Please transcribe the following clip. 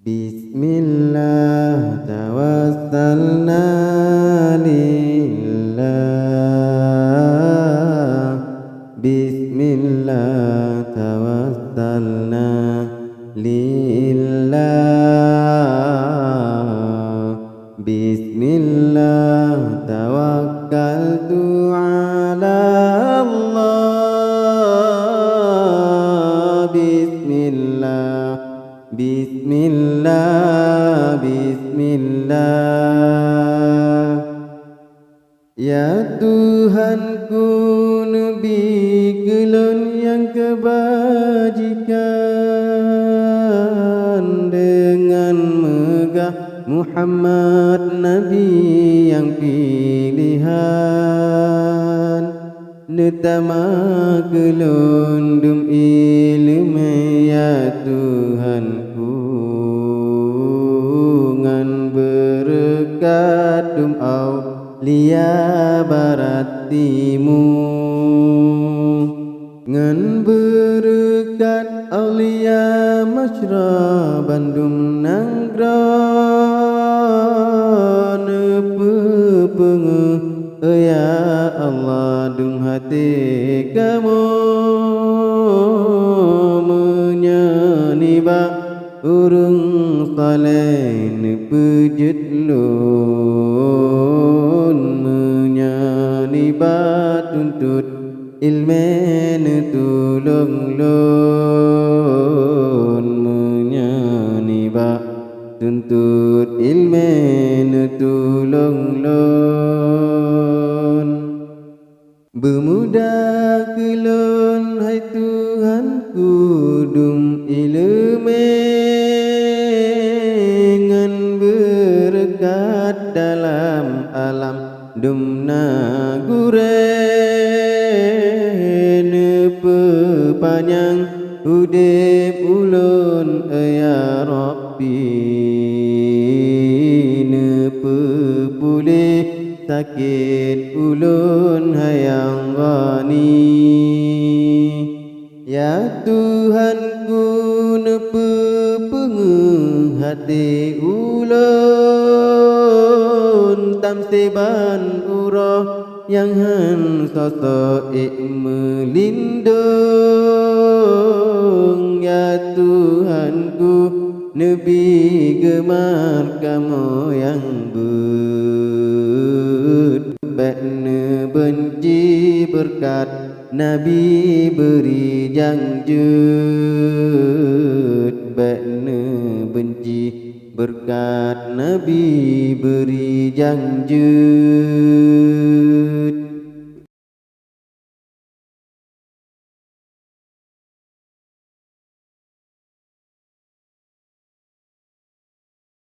Bismillah tawassalna lillah. Bismillah tawassalna lillah. Bismillah tawakkaltu ala Allah. Bismillah, Bismillah, Bismillah. Ya Tuhanku, Nabi kelon yang kebajikan, dengan megah Muhammad Nabi yang pilihan. Netama kelon dum ilmu ya Tuhanku, ngan berkat dum aulia barat timur, ngan berkat aulia masyra bandung nanggroan pepenge. Ya Allah, dung hati kamu menyaniba urung saleh nepejut lun, menyaniba tuntut ilmu netulung lun, menyaniba tuntut ilmu netulung lun. Bermudah kelon hai Tuhanku dum ilmu, ngan berkat dalam alam dum nagure, nepepanjang udip ulun ya Rabbi, nepepulih sakit ulun hayang ghani. Ya Tuhanku, nepepenge hati ulun, tamseban urah yang han sosok melindung. Ya Tuhanku, Nabi gemar kamu yang Bekne benci berkat Nabi beri jangjut. Bekne benci berkat Nabi beri jangjut.